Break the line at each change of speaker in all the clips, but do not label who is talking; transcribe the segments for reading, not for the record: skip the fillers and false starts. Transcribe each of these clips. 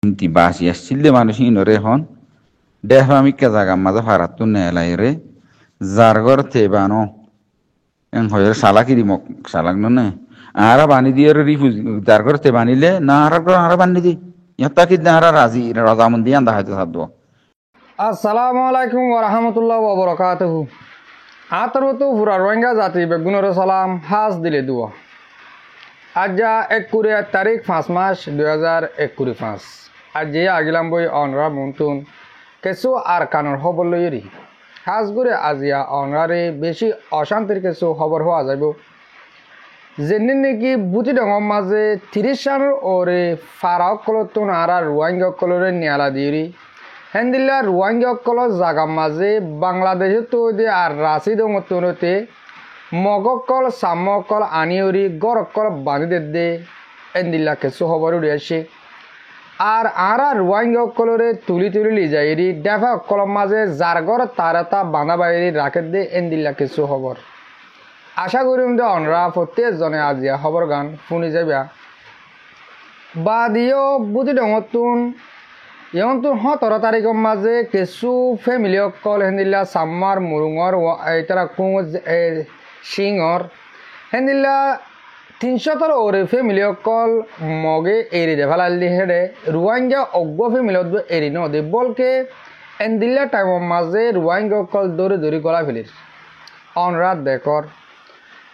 inti basi asille মানুষ ইনরে হন দেহ আমি কে জায়গা মাঝে ফারাত নেলাই রে জারগর তেবানো এন হয়ে সালাকি দিমক সালাক নে আরা বানি দিয়ে রিফিউজ জারগর তে বানিলে না আরা বানি দি ইয়াতা কি না আরা রাজি রাজামন্দি আন্দা হয়তো সাদো
আসসালামু আলাইকুম ওয়া রাহমাতুল্লাহি ওয়া বারাকাতুহু আতরতো পুরা রোহিঙ্গা জাতি বেগুনের সালাম হাজ দিলে দুয়া আজ 1 তারিখ 5 মাস 2025 আজ আগিলাম বই অনরা মন্তুন কিছু আর কানর খবর লইরি হাজ করে আজিয়া অনরারে বেশি অশান্তির কিছু খবর হওয়া যাব যেনে নাকি বুটি ডঙর মাঝে 30 সালের ওরে ফারাক কলতুন আর রোহিঙ্গা কলরে নিয়ালা দিরি হেন্দিল্লা রোহিঙ্গা কল জাগা মাঝে বাংলাদেশে তো আর রাশি দঙতে মগকল সামকল আনিয়রি গরকল বাঁধি দে এন্দিল্লা কিছু খবর উড়ে আসে আর আরা রোহিঙ্গা কলরে তুলি লি যাইরি ডেফা কল মাঝে জারগর তারাতা বাঁধা বাইরি রাখে দে এন্দিল্লা কিছু খবর আশা করিম যে অনরা প্রত্যেকজনে আজিয়া খবর গান শুনি যাবা বা দিও বুঝি ডঙতুন এখন তো 17 তারিখের মাঝে কিছু ফ্যামিলি অকল হেন্দিল্লা সাম্মার মুরুঙর তারা কুঁজ সিংহর হেন্দিল্লা 300 ওরে ফ্যামিলি অকল মগে এরি দে ফেলালি হেডে রোহিঙ্গা অজ্ঞ ফ্যামিলি এরি নদে বলকে হেন্দিল্লা টাইমের মাঝে রোহিঙ্গা অকল দৌড়ে গলা ফেলির অনরাত দেখর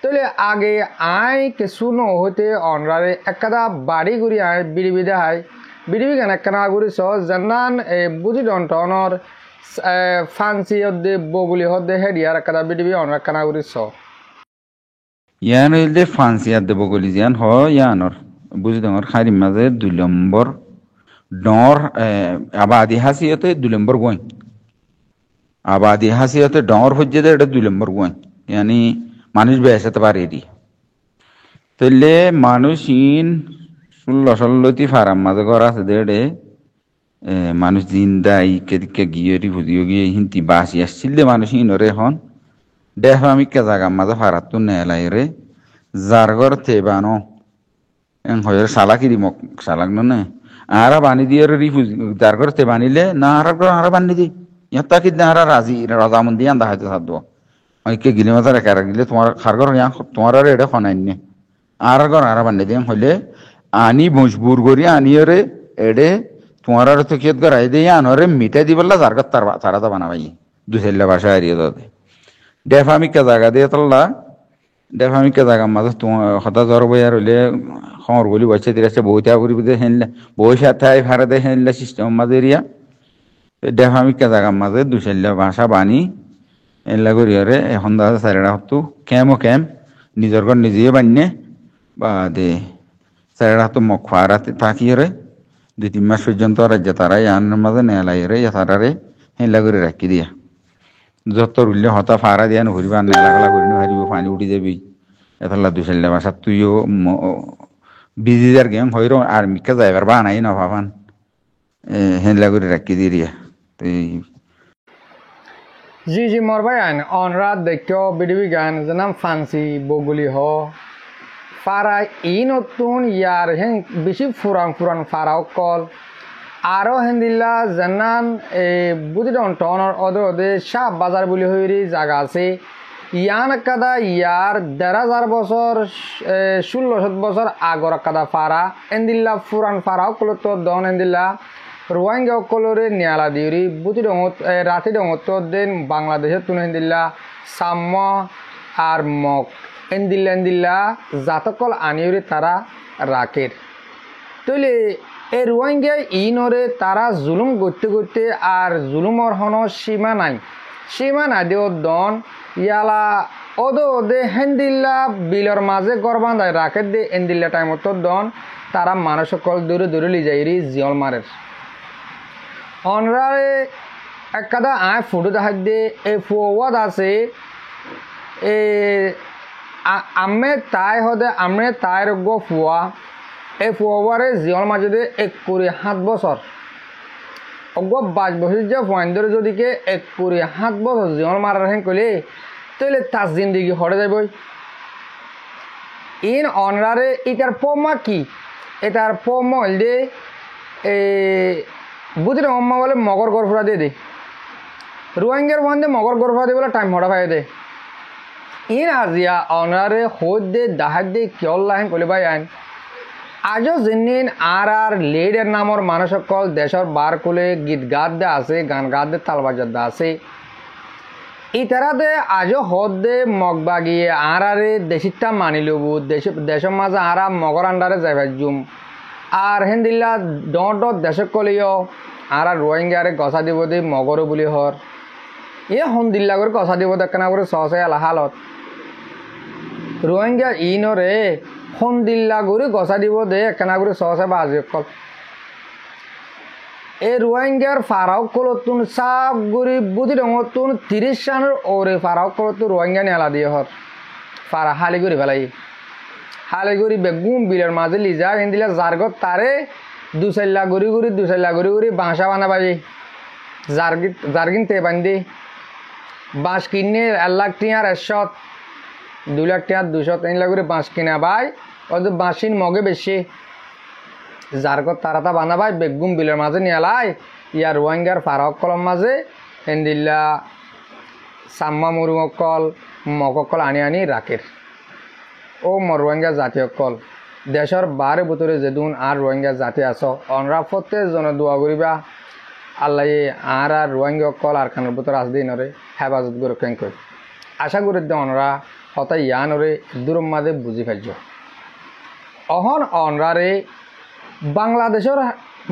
তাহলে আগে আয় কিছু ন হতে অনরারে একটা বাড়ি ঘুরি আয় বিড়ি বিদে হায় বিডিবি কেন একখানা আগুরি সহ জানান বুঝি ডনটনর ফান্সি হদ্দে বগুলি হদ্দে হেডিয়ার একটা বিডিবি অনর একখানা আগুরি সহ
ইয়ান হইলে ফান্সি আদে বগলি জিয়ান হ ইয়ানর বুঝি ডঙর খারিম মাঝে 2 নম্বর ডর আবাদি হাসিয়তে 2 নম্বর গোয় আবাদি হাসিয়তে ডর হজ্জে দে এটা 2 নম্বর গোয় ইয়ানি মানুষ বেসাতে পারে দি তাইলে মানুষ ইন 16 ফারাম মাঝে ঘর আছে দেড়ে মানুষ জিন্দা ইকে গিয়ে ফুজিও গিয়ে হিন্তি বাসি আসছিলে মানুষ ইনরে হন দেহ আমি কে জায়গা মাঝে ফারাত নেলাই রে জারগর তেবানো এন হয়ে সালাকি দিমক সালাক নে আরা বানি দিয়ে রিফিউজ জারগর তে বানিলে না আরা বানি দি ইয়াতা কি না আরা রাজি রাজামন্দি আন্দা হয়তো সাদো ইকে গিলে মাঝে রেখা গিলে তোমার খারগর তোমার এটা খনাইনে আরা বানি দিয়ে হইলে আনি মজবুর করি আনিয়রে এডে তোমার তো কিয়ত করাই দিয়ে আনরে মিটাই দিবলা জারগত তারা তো বানাবাই দুসেল্লা ভাষা হারিয়ে দাদে ডেফামিকা জায়গা দিয়ে তল্লা ডেফামিকা জায়গা মাঝে তোমার হতা জ্বর বইয়ার হইলে খবর বলি বসে দিয়েছে বইটা করি বুঝে হেনলে বই সাথে ফারে দে হেনলে সিস্টেম মাঝে এরিয়া ডেফামিকা জায়গা মাঝে দুসেল্লা ভাষা বানি এনলা করিয়ারে এখন দাদা সারেরা হতো ক্যাম নিজের ঘর নিজে বান্যে বা দে সারেরা হতো মক ফারাতে থাকিয়ে 2-3 মাস পর্যন্ত রাজ্য তারাই আনের মাঝে নেলাই রে তারারে হেলা করে রাখি দিয়া যত রুলে হতা ফারা দিয়া নঘুরিবা নেলাগলা করি হারিব পানি উঠি যাবি এতলা 2-4 মাস তুইও বিজি যার গেম হইর আর মিকা যাইবার বানাই না ভাবান হেলা করে রাখি দিয়া
জি মোর ভাই আইন অনরাত দেখো বিডিবি গান জানাম ফান্সি বগুলি হ ফারা ই নতুন ইয়ার হেন বেশি ফুরান ফারা অকল আরও হেন্দিল্লা জানান বুঝি টনর অদে শাহ বাজার বলি হইরি জায়গা আছে ইয়ান কাদা ইয়ার 1,500 বছর 1600 বছর আগর কাদা ফারা এন্দিল্লা ফুরান ফারা অকল তো দন এন্দিল্লা রোহিঙ্গা অকলরে নিয়ালা দিউরি বুঝি ডঙত রাতি ডঙত দেন বাংলাদেশে তুন হেন্দিল্লা সাম্য আর মক এন্দিল্লা জাতকল আনিউরি তারা রাখের তৈলে এই রোহিঙ্গা ইনরে তারা জুলুম করতে আর জুলুমর হন সীমা নাই দেও দন ইয়ালা ওদে হেন্দিল্লা বিলর মাঝে গড় বান্ধায় রাখে দে এন্দিল্লা টাইমত দন তারা মানুষ সকল দূরে লি যাইরি জিয়ল মারের অনরারে একটা আয় ফুটো দেখাই দে এই ফুয়াদ আছে আমে তাই গো ফুয়া এই ফুয়ারে জিয়ল মাঝে 1 বছর অজ্ঞ 22 বছর যে ফুয়াইন্দরে যদিকে 1 বছর জিয়ল মারার হেন কইলে তাইলে তার জিন্দিগি হরে যাবই ইন অনরারে এটার পমা কি এটার পম হইলে এই বুঝলে অম্মা বলে মগর গরফুরা দিয়ে দে রোহিঙ্গার বন্ধে মগর গরফুরা দিয়ে বলে টাইম হড়া পাই দে ইন আজিয়া অনারে হোদ দে দাহাত দে কিয়ল্লাহেন কলে ভাই আইন আজও জিনিন আর লেডের নামর মানুষ সকল দেশর বার কোলে গীত গাত দে আছে গান গাত দে তাল বাজার দে আছে ইতারাতে আজও হদ দে মগ বাগিয়ে আরে দেশিতা মানি লব দেশের মাঝে আরা মগর আন্ডারে যাইবা জুম আর হেন্দিল্লা ডট দেশ কলিও আর রোহিঙ্গারে গছা দিব দে মগর বুলি হর হন্দিল্লা করে গছা দিব দেখা করে সহসে এলা হালত রোহিঙ্গা ইনরে হন্দিল্লা করে গছা দিব দে একখানা করে সহসে বাজি কল এই রোহিঙ্গার ফারাও কলতুন সাপ গুড়ি বুদ্ধি রঙতুন 30 সানের ওরে ফারাও কলতুন রোহিঙ্গা নেলা দিয়ে হর ফারা হালি করে ফেলাই হালি করে বেগুম বিলের মাঝে লিজা হিন্দিলা জারগত তারে দুসাইল্লা গুড়ি গুড়ি বাঁসা বানাবাজি জারগিন তে বান্ধি বাঁশ কিনে 1 লাখ টিয়ার 100 2 লাখ টিয়ার 200 3 লাখ করে বাঁশ কিনা ভাই ওদের বাঁশিন মগে বেশি জারগত তারাতা বানাবাই বেগুম বিলের মাঝে নিয়ালাই ইয়ার রোহিঙ্গার ফারাকলম মাঝে হেন্দিল্লা সাম্মা মুরুমকল মককল আনি রাখের ও রোহিঙ্গা জাতীয় কল দেশের বারে ভিতরে যেদিন আর রোহিঙ্গা জাতি আস অনরা প্রত্যেক জন দোয়া করিবা আল্লাহ আর রোহিঙ্গা কল আর খানের ভিতরে আসদিনরে হেফাজত করে কেন কই আশা করি অনরা হতাই ইয়ানরে দূরম মাঝে বুঝি ফেলছ অহন অনরারে বাংলাদেশের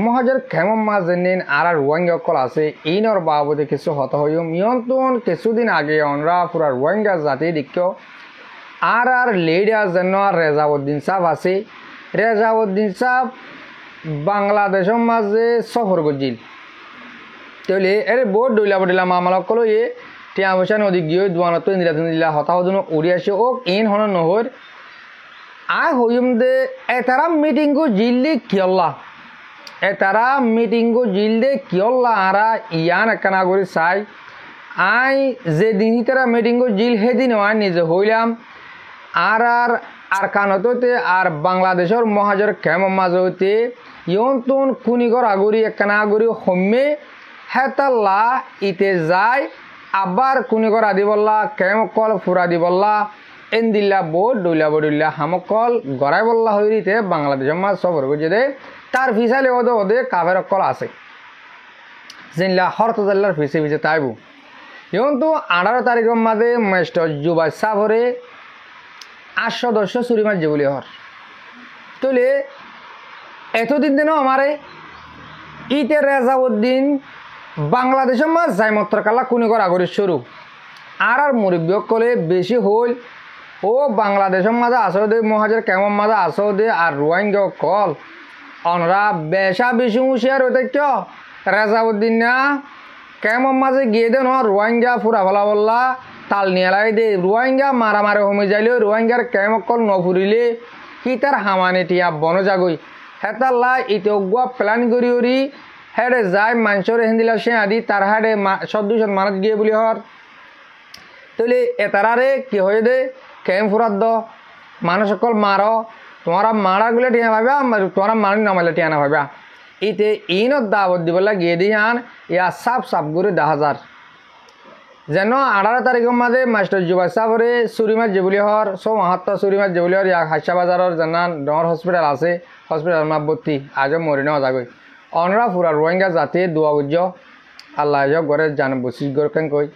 মহাজের খেমম মাঝে নিন আর রোহিঙ্গা কল আছে ইনর বাবদে কিছু হত হইম নিয়ন্ত্রণ কিছুদিন আগে অনরা পুরা রোহিঙ্গা জাতি দিক্ষ আর লেডার যেন রেজাউদ্দিন সাহ আছে রেজাউদ্দিন সাহ বাংলাদেশের মাঝে সফর গজিল তাহলে এর বহুত ডইলা মামালক কলো টিয়া পয়সা নদী গিয়ে দোয়ানত দিলা হতাহজন উড়ি আসে ও ইন হন নহর আই হইম দে এতারা মিটিং গো জিল্লি কিয়ল্লা এতারা মিটিং গো জিলদে কিয়ল্লা আরা ইয়ান একখানা করে চাই আই যেদিন তারা মিটিং গো জিল সেদিন আই নিজে হইলাম আর কানতে আর বাংলাদেশের মহাজর কেম মাজতে ইয়ন্তন কুনিগর আগরি একখানা আগরি হম্মে হেতাল্লা ইতে যায় আবার কুনিগর আদি বললা কেম কল ফুরা দি বললা এন্দিল্লা বোর্ড ডইলা হামকল গড়াই বললা হইতে বাংলাদেশের মাঝ সফর করছে দে তার ফিসালে ওদে কাভের কল আছে জিনলা হরতাল্লার ফিসে তাইবু ইয়ন্তু 18 তারিখের মাঝে মাস্টার জুবাই সাভরে 8 সদস্য চুরি মারছে বলে হর তাহলে এতদিন দিনও আমারে ইতে রেজাউদ্দিন বাংলাদেশের মাঝ যাই মত্র কালা কুনি করা করে শুরু আর মুরব্বী কলে বেশি হল ও বাংলাদেশের মাঝে আসো দে মহাজের কেমন মাঝে আসো দে আর রোহিঙ্গা কল অনরা বেশা বেশি হুঁশিয়ার হইতে ক রেজাউদ্দিন না কেমন মাঝে গিয়ে দেন রোহিঙ্গা ফুরা ফেলা বললা তাল নিয়ালাই দে রোহিঙ্গা মারামারে হমে যাইলে রোহিঙ্গার কেমকল নফুরিলে কি তার হামানে টিয়া বন জাগই হেতাল্লা ইতে গুয়া প্ল্যান করি হেডে যায় মানুষের হিন্দিলা সে আদি তার হাডে 100-200 মানুষ গিয়ে বলি হর তাহলে এতারারে কি হয়ে দে কেম ফুরাত দ মানুষ সকল মার তোমারা মারা গুলে টিয়া ভাবা তোমারা মারি নামাইলে টিয়া না ভাবা ইতে ইনত দাবত দিবলা গিয়ে দিয়ে আন ইয়া সাপ করে 10,000 যেন 18 তারিখের মাঝে মাস্টার জুবাই সাহরে চুরি মাছ যে বুলি হর সব মাহাত্মা চুরি মাছ যে বুলি হর ইয়াক হাসা বাজারের জানান ডর হসপিটাল আছে হসপিটাল মা ভর্তি আজও মরি নেওয়া যাগৈ অনরা ফুরা রোহিঙ্গা জাতি দোয়া গুজ আল্লাহ ঘরে জান বসি গরকেন কই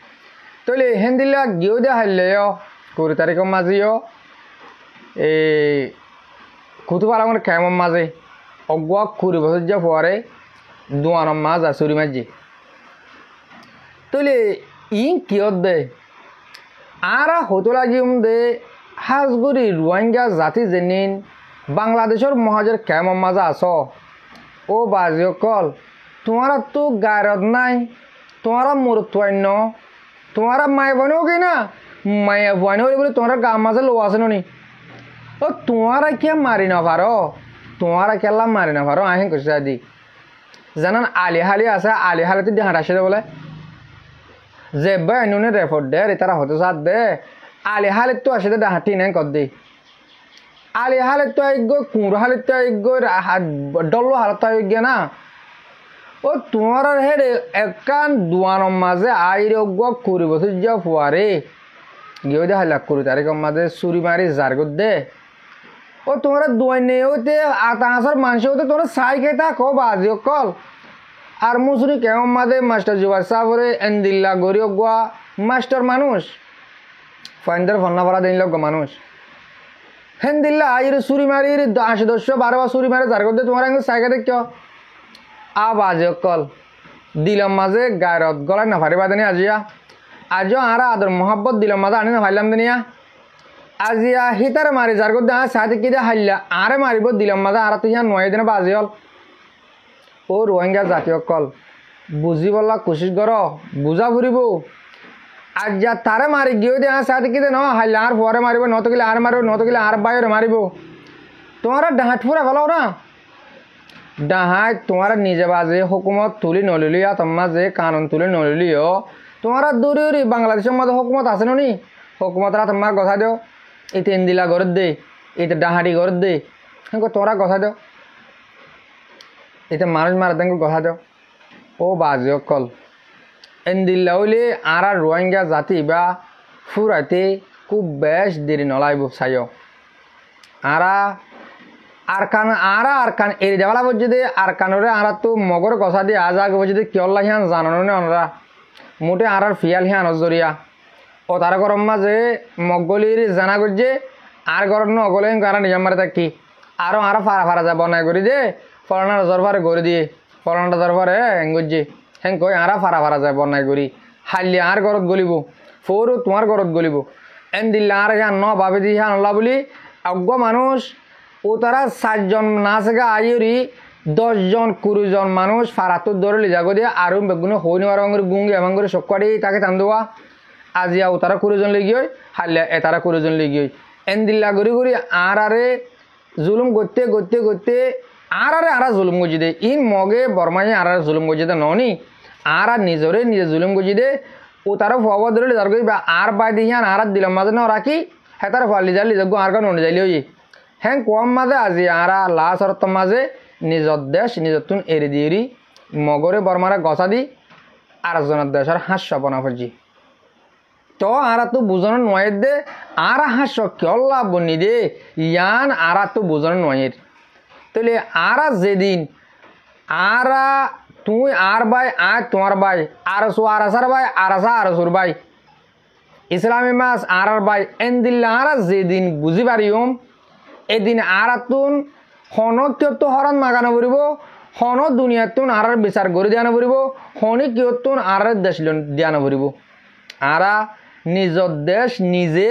তলে হেন্দিলা গিয়েও দে হারলে 20 তারিখের মাঝেও এই কুতুপালামের খেমর মাঝে অগুয়া 20 বছর যা পরে দোয়ানোর মাছ আর চুরি মাছ যে তলে ইন কিয়ত দে আর হতো লাগিম দে হাজগুড়ি রোহিঙ্গা জাতি যেনিন বাংলাদেশের মহাজের কেমন মাজা আস ও বাজি কল তোমারা তো গায়রত নাই তোমারা মরত্বান্য তোমারা মায় বানেও কি না মায়া বানেও বলে তোমার গাঁ মাঝে লো আছে নি ও তোমারা কে মারি না পারো তোমারা কেলা মারি না পারো আহেন কইছে আদি জানান আলি হালি আছে আলি হালিতে দেহাটা আসে বলে যে নুনে রেফর দে তারা হতে সাথ দে আলি হালিত তো আসে ডাহাটি নাই কর দে আলি হালিত তো আইগ কুঁড়ো হালিত তো আইগ ডল্লো হালত তো আইগ না ও তোমার হেডে একান দুয়ানোর মাঝে আইরোগ্য করি বছর যা ফুয়ারে গিয়ে দে হাইলাক করি তারিখের মাঝে চুরি মারি জারগত দে ও তোমরা দুয়াই নেই হইতে আতা হাসার মানুষ হইতে তোমরা সাই খেয়ে থাকো বাজি কল আর মুসুরি কেমন মাঝে মাস্টার জুবার সাবরে এন্দিল্লা গরিব গোয়া মাস্টার মানুষ ফাইন্দার ফন্না ভাড়া দিন লোক মানুষ হেন দিল্লা আইরে চুরি মারি 10-12 বার চুরি মারি জারগত দে তোমার সাইকে দেখ বাজে কল দিলাম মাঝে গায়রত গলায় না ফারি বাদে আজিয়া আজও আরা আদর মোহাব্বত দিলাম মাঝে আনি না ফাইলাম দিনিয়া আজিয়া হিতারে মারি যার গো দা সাথে কি হাইলা আরে মারিব দিলাম মাঝে আর তো ইয়া নয় দিনে বাজে হল ও রোহিঙ্গা জাতীয় কল বুঝি বললা কোশিশ কর বুঝা ফুরিব আজ যা তারে মারি গিয়ে দে সাথে কি ন হাইলা আর পরে মারিব নত গেলে আর মারিব নত গেলে আর বাইরে মারিব তোমার ডাহাট ফুরা ভালো না ডাহাই তোমার নিজে বাজে হুকুমত তুলি নলিলিয়া তোমার যে কানুন তুলি নলিলিও তোমার দূরে বাংলাদেশের মধ্যে হুকুমত আছে নি হুকুমতরা তোমার কথা দেও এতে ইন্দিলা গরত দে এতে ডাহাটি গরত দে তোরা কথা দেও এতে মানুষ মারা দেন কথা দেও ও বাজে কল ইন্দিল্লা হইলে আর রোহিঙ্গা জাতি বা ফুরাইতে খুব বেশ দেরি নলাইব চাইও আর কান এরি দেওয়ালা বলছে দে আর কানরে আর তো মগর কষা দিয়ে আজ আগে বলছে দে কিয়ল্লা হিয়ান জানানো নে অনরা মোটে আর ফিয়াল হিয়ান অজরিয়া ও তারা গরম মাঝে মগলির জানা করছে আর গরম নগলে কারা নিজাম মারে থাকি আরও আর ফারা যায় বনাই করি দে ফলনার দরবারে করে দিয়ে ফলনাটা দরবারে গজ্জে হেং কই আর ফারা যায় বনাই করি হাইলে আর গরত গলিব ফোরও তোমার গরত গলিব এন দিল্লা আর হিয়ান ন ভাবে দি হিয়ান অল্লা বলি অজ্ঞ মানুষ ও তারা 7 জন না থেকে আইরি 10 জন 20 জন মানুষ ফারাতুর ধরে লিজাগো দিয়ে আরও বেগুনে হইনি আর গুঙ্গি এমন করে সকাড়ি তাকে টান দেওয়া আজিয়া ও তারা 20 জন লেগে হয় হারলে এ তারা 20 জন লেগে হয় এন দিল্লা গড়ি গড়ি আরে জুলুম করতে আরে জুলুম গজি দে ইন মগে বর্মাই আর জুলুম গজি দে ননি আর নিজরে নিজে জুলুম গজি দে ও তারা ফোয়া ধরে লিজার গই বা আর বাই দিয়ান আর দিলাম মাঝে না রাখি হ্যাঁ তারা ফল লিজাগো আর কারণ যাইলে হই হ্যাঁ কম মাঝে আজি আরা লাশ অর্থ মাঝে নিজর দেশ নিজতুন এরি দিয়ে মগরে বর্মারা গছা দি আর জনের দেশের হাস্য বনা ফেলছি তো আরা তো বুঝানো নয় দে আর হাস্য কেল্লা বনি দে ইয়ান আরা তো বুঝানো নয়ের তাহলে আরা যেদিন আরা তুই আর ভাই আর তোমার ভাই আরসো আরাসার ভাই আরাসা আরসুর ভাই ইসলামী মাস আর ভাই এন দিল্লা আরা যেদিন বুঝি পারিম এদিন আরাতুন হনকিয়ত হরণ মাগানো পড়ব হন দুনিয়াতুন আর বিচার করে দিয়ানো পড়ব হনি কিয়তুন আর দেশ দিয়ানো পড়ব আরা নিজর দেশ নিজে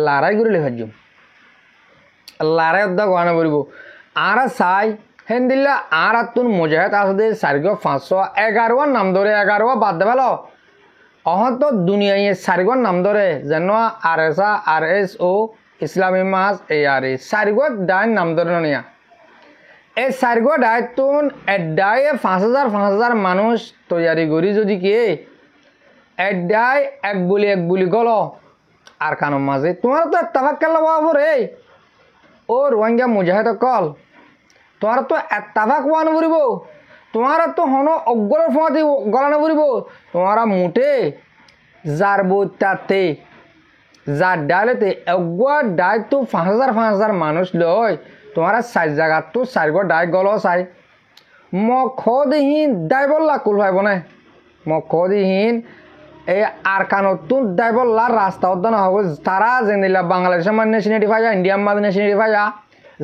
লড়াই করে লেখার লড়াই অধ্যা গড়ানো পড়ব আর চাই হেন দিল্লা আরাতুন মুজাহিদ আসতে 4,511 নাম ধরে 11 বাদ দেবাল অহত দুনিয়ায় 4 নাম ধরে যেন RSA RSO ইসলামী মাস এই আর এই 4 ডাইন নাম ধরে নিয়া এই 4 ডাইতুন এডায়ে 5,000 মানুষ তৈয়ারি করি যদি কে এডাই এক বুলি গল আর কানো মাঝে তোমার তো তাফাক্কাল বাবরে ও রোহিঙ্গা মুজাহিদ কল তোমার তো এত্তাফাক ওয়ান পড়ব তোমার তো হন অগ্র ফোঁয়াতে গলানো পড়ব তোমার মুঠে যার বইতাতে যার ডাইলেতে একগুয়া ডাই তো 5,000 মানুষ লয় তোমার 4 জায়গা তো 4 ডাই গল চাই মদিহীন ডাইবল্লা কুল ভাইব না মদিহীন এই আর কানতুন ডাইবল্লার রাস্তা উদ্যান হবে তারা জেনিলা বাংলাদেশের মানে নেশনালিটি ভাইয়া ইন্ডিয়ার মানে নেশনালিটি ভাইয়া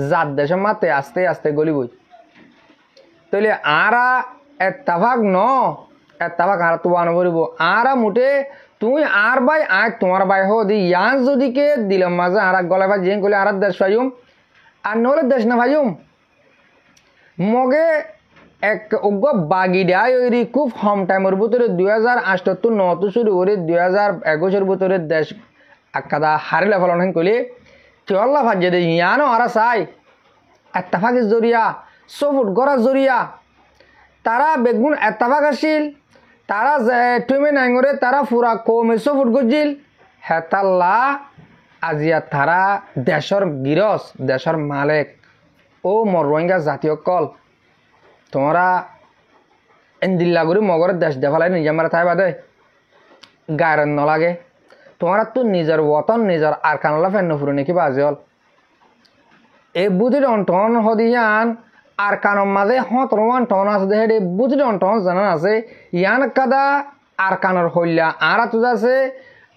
যার দেশের মাতে আস্তে আস্তে গলিবই তাহলে আরা এত্তাফাক এত্তাফাক আর তো বানো পড়ব আরা মুঠে তুই আর ভাই আর তোমার ভাই হো দি ইয়ান যদি কে দিলাম মাঝে আর গলায় ভাই জিং করলে আর দেশ ভাইম আর নহলে দেশ না ভাইম মগে এক অজ্ঞ বাগি দেয় ওই খুব কম টাইমের ভিতরে 2078 শুরু করে 2021 ভিতরে দেশ আকাদা হারিলে ফলন করলে কেল্লা ভাজ্যে দে ইয়ানো আর চাই এত্তাফাকের জরিয়া সফুট গড়ার জরিয়া তারা বেগুন এত্তাফাক আসিল তারা টুমে নাইঙরে তারা পুরা কমে সফুট গজিল হেতাল্লা আজিয়া তারা দেশর গিরস দেশর মালিক ও মর রোহিঙ্গা জাতীয় কল তোমরা এন্দিল্লা করে মগরের দেশ দেখালাই নিজে মারা তাই বাদে গায়ের নলাগে তোমার তো নিজের ওতন নিজের আর কানলা ফেন ফুরে নাকি বাজে হল এই বুধির অন্টন হদিয়ান আর কানর মাঝে হতরমান টন আছে দেখে বুধির অন্টন জানান আছে ইয়ান কাদা আর কানর হইলা আর তো আছে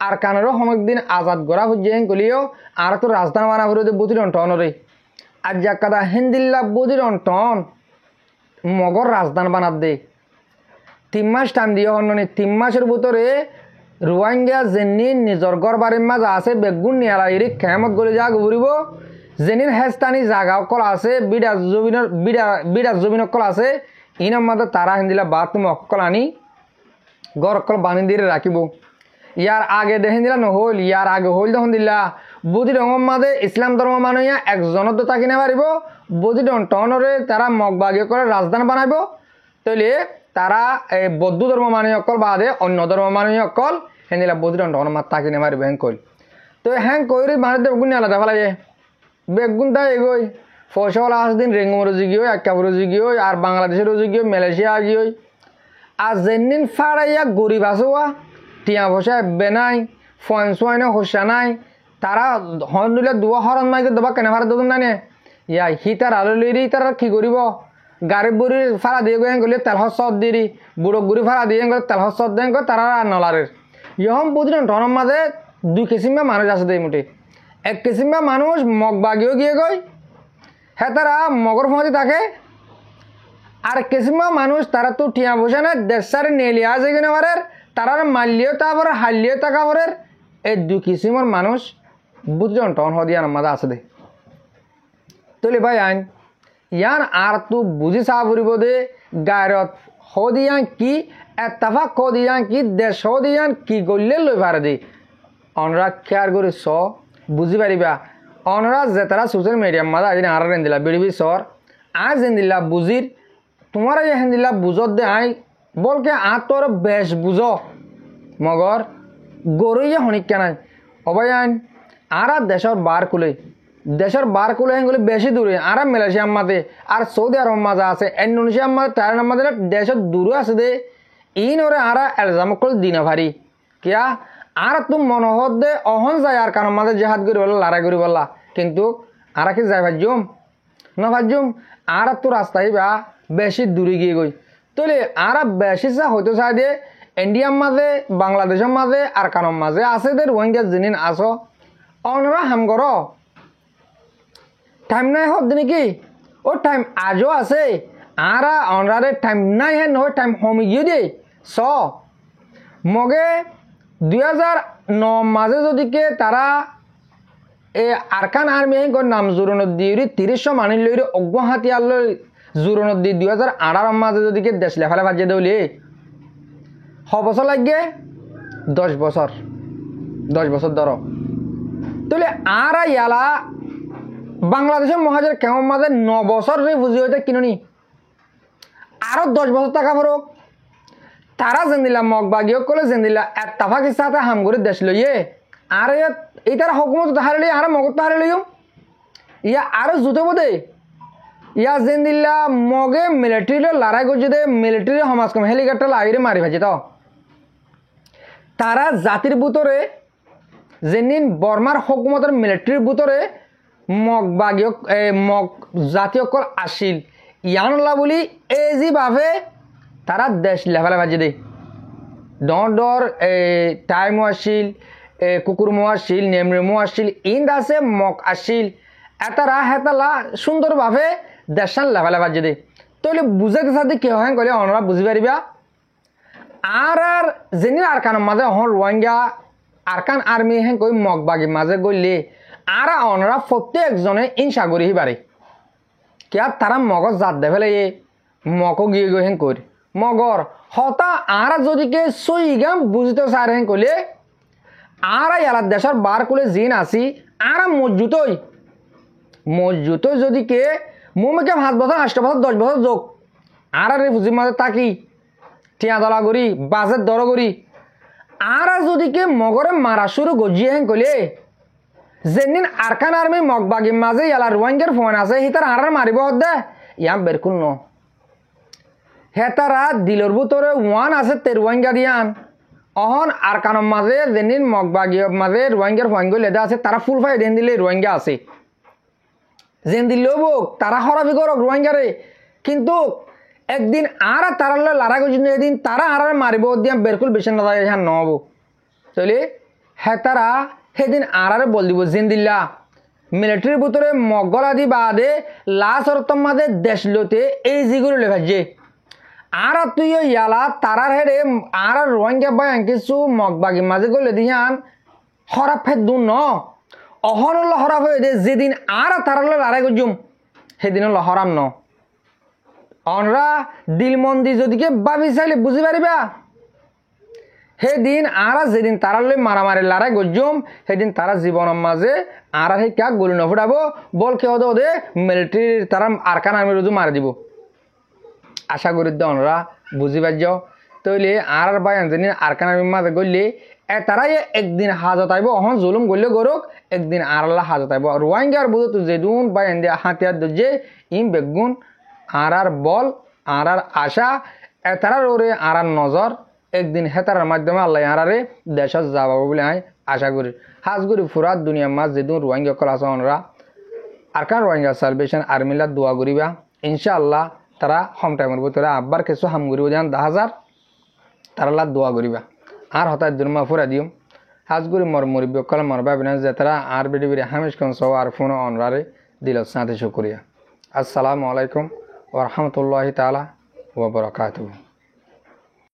আর কানেরও সময় দিন আজাদ গড়া হুজিয়ে কলিও আর তো রাজধানী বানা ফুরে বুধির অন্টন রে আর যা কাদা হিন্দিল্লা বুধির অন্টন মগর রাজধানী বানাত দে 3 মাস টাইম দিয়ে হন্নি 3 মাসের ভিতরে রোহিঙ্গা যেনি নিজর ঘর বাড়ির মাঝে আছে বেগুন নিয়ালা এরি খেমত গলে যা ঘুরিব যেনির হেস্তানি জাগা অকল আছে বিড়ার জমিন অকল আছে ইনার মাঝে তারা হিন্দিলা বাদ তুমি অকল আনি ঘর অকল বানি দিয়ে রাখিব ইয়ার আগে দেখেন দিলা নহল ইয়ার আগে হইল তখন দিলা বুদ্ধি রঙর মাঝে ইসলাম ধর্ম মানুষিয়া একজনের তো তাকি না পারিব বুদ্ধি টনরে তারা মগবাগী করে রাজধানী বানাইব তাহলে তারা এই বৌদ্ধ ধর্ম মানুষ অকল বাদে অন্য ধর্ম মানুষ অকল হেন দিলা বুদ্ধি টন মাত তাকি না পারিব হ্যাং কইল তো হ্যাং কইরে মানুষ বেগুন আলাদা ফেলাই বেগুন তাই এগোই ফসল আসদিন রেঙ্গুমর জিগি হই একাপুর জিগি হই আর বাংলাদেশের জিগি হই মালয়েশিয়া আগি হই আর যেদিন ফাড়াইয়া গরিব আসোয়া টিয়া বসা বেনাই ফোন সোয়াইনে হোসা নাই তারা হন দিলে দুয়া হরণ মাইকে দবা কেনে ফারা দুন না ইয়া হি তার আলো লিরি তারা কি করিব গাড়ি বুড়ি ফাড়া দিয়ে গেলে তেল হসত দিরি বুড়ো গুড়ি ফাড়া দিয়ে গেলে তেল হসত দেন তারা নলারের ইহম বুঝলেন ধরম মাঝে 2 কিসিমা মানুষ আছে দেই মুঠে 1 কিসিমা মানুষ মগ বাগিও গিয়ে গই হ্যাঁ তারা মগর ফোঁজে থাকে আর কিসিমা মানুষ তারা তো টিয়া বসে না দেশারে নেলিয়া আছে কিনা পারের তারার মাল্যও তারপরে হাল্যও টাকা পরের এই 2 কিসিমের মানুষ বুঝজন টন হদিয়ান মাঝে আছে দে তলে ভাই আইন ইয়ান আর তু বুঝি চা ফুরিব দে গায়রত হদিয়ান কি এত্তাফাক হদিয়ান কি দেশ হদিয়ান কি গল্লে লই পারে দে অনরা খেয়ার করে স বুঝি পারিবা অনরা যে তারা সোশ্যাল মিডিয়ার মাঝে আজ আর দিলা বিড়বি সর আজ দিলা বুঝির তোমার এই দিলা বুঝত দে আই বলকে আর তোর বেশ বুঝ মগর গরুইয়া হনিকা নাই অবাই আইন আর দেশের বার কুলে গেলে বেশি দূরে আর মালয়েশিয়ার মাঝে আর সৌদি আরব মাঝে আছে ইন্দোনেশিয়ার মাঝে থাইল্যান্ডের মাঝে দেশের দূরে আছে দে ইন ওরে আর এলজাম কল দিনা ভারি কিয়া আর তুমি মনোহর দে অহন যায় আর কারণ মাঝে জেহাদ করি বললা লড়াই করি বললা কিন্তু আর কি যাই ভাজ্যম না ভাজ্যম আর তো রাস্তায় বা বেশি দূরে গিয়ে গই তাহলে আর বেশি চা হয়তো চাই দিয়ে ইন্ডিয়ার মাঝে বাংলাদেশের মাঝে আর কারণ মাঝে আছে দে রোহিঙ্গা জিনিস আসো অনরা হাম কর টাইম নাই হত নাকি ও টাইম আজও আছে আর অনরারে টাইম নাই হ্যাঁ নহয় টাইম হমি গিয়ে দে স মগে 2009 মাঝে যদিকে তারা এই আরকান আর্মি নাম জোরনত দিয়ে 30 মানি লই অগুৱাহাটীয়াৰ লৈ জোরনত দি 2018 মাঝে যদিকে দেশ লেফালে বাজিয়ে দেউলি বছর লাগে 10 বছর ধরো তাহলে আর ইয়ালা বাংলাদেশের মহাজের কেমন মাঝে 9 বছর বুঝি হইতে কিনুনি আরো 10 বছর টাকা ফরক তারা জেন্দিলা মগবাগিও কলে জেন্দিলা এত্তাফাক ইচ্ছাতে হাম করে দেশ লইয়ে আর এই তারা হকুমত হারে আর মগত হারে লইম ইয়া আরো জুতে বোধে ইয়া জেন্দিলা মগে মিলিটারি লড়াই করছে দে মিলিটারি সমাজ কম হেলিকপ্টার লাগিয়ে মারি ভাজি তো তারা জাতির ভিতরে যেদিন বর্মার হকুমতের মিলিটারির ভিতরে মগবাগিও মগ জাতীয়কল আসিল ইয়ানলা বলি এই যেভাবে তারা দেশ লেফালে বাজি দে ডর টাইমও আসিল কুকুরমো আসিল নেমরেমো আসিল ইন্দ আছে মগ আসিল এতারা হেতালা সুন্দরভাবে দেশান লেফালে বাজি দে তাহলে বুঝাতে সাথে কি হয় কলে অনরা বুঝি পারিবা আর যেনি আরকানের মাঝে হন রোহিঙ্গা আরকান আর্মি হেন কই মগবাগি মাঝে গইলে আর অনরা প্রত্যেকজনে ইনসা করি পারে কিয়া তারা মগজ জাত দে ফেলে মগও গিয়ে গই হেন করি মগর হতা আর যদিকে সইগাম বুঝতে চাই হেন কইলে আর ইয়ার দেশের বার কুলে জিন আসি আর মজুতই যদিকে মুমেকে 7 বছর 8 বছর 10 বছর যোগ আর রিফিউজি মাঝে তাকি টিয়া দলা করি বাজের দর করি আর যদিকে মগরে মারা শুরু গজিয়ে হেন কইলে যেদিন আরকান আর্মি মগবাগি মাঝে ইয়ালা রোহিঙ্গার ফোন আছে হি তার আর মারিব দে ইয়াম বেরকুল ন হেতারা দিলর ভিতরে ওয়ান আছে তে রোহিঙ্গা দিয়ান অহন আর কানোর মাঝে যেদিন মগবাগিয়র মাঝে রোহিঙ্গার ফাইঙ্গল লেদা আছে তারা ফুল ফাই দেন দিলে রোহিঙ্গা আছে যেন দিলেও বোক তারা হরাবি করক রোহিঙ্গারে কিন্তু একদিন আর তারা লড়াই করছিল এদিন তারা আর মারিব দিয়া বেরকুল বেশি না থাকে হ্যাঁ নহব চলে হ্যাঁ তারা সেদিন আর বল দিব জিন্দিল্লা মিলিটারির ভিতরে মগল আদি বাদে লাশ অর্থম মাঝে দেশ লোতে এই জিগুলো লেখা যে আর তুই ইয়ালা তারার হেরে আর রোহিঙ্গা বাই কিছু মগবাগি মাঝে গলে দিয়ান হরাপ ফেদ দু ন অহন হরাপ হয়ে দে যেদিন আর তারা লড়াই করছুম সেদিন হরাম ন অনরা দিলমন্দি যদিকে ভাবি চাইলে বুঝি পারিবা সেদিন আর যেদিন তারা মারামারি লড়াই গজ্জুম সেদিন তারা জীবনের মাঝে আর সেই কাক গলি নফুটাব বল কে ওদে মিলিটারির তারা আরকান আর্মির রোজু মারি দিব আশা করি অনরা বুঝি পার যাও তৈলে আর বাই যেদিন আরকান আর্মির মাঝে গলি তারাই একদিন হাজত আইব অহন জুলুম গলে গরুক একদিন আর হাজত আইব রোহিঙ্গার বুঝো তো যেদিন বাই হাতিয়ার যে ইম বেগুন আর বল আর আশা তারার ওরে আর নজর একদিন হেতারার মাধ্যমে আল্লাহ আরারে দেশত যাব বলে আমি আশা করি হাজ করি ফুরাত দুনিয়ার মাঝ যেদিন রোহিঙ্গা কল আছে অনরা আরকান রোহিঙ্গা সালভেশন আর্মিলা দোয়া করিবা ইনশাআল্লাহ তারা হম টাইমের ভিতরে আব্বার কিছু হাম করিব যেন 10,000 তারা দোয়া করিবা আর হঠাৎ দুর্মা ফুরা দিও হাজ করি মর মরিব কল মর ভাবিনা যে তারা আর বেড়ে বেড়ে হামিশ কন সহ আর ফোন অনরারে দিল সাথে শুক্রিয়া আসসালামু আলাইকুম ওয়া রাহমাতুল্লাহি তাআলা ওয়া বারাকাতুহু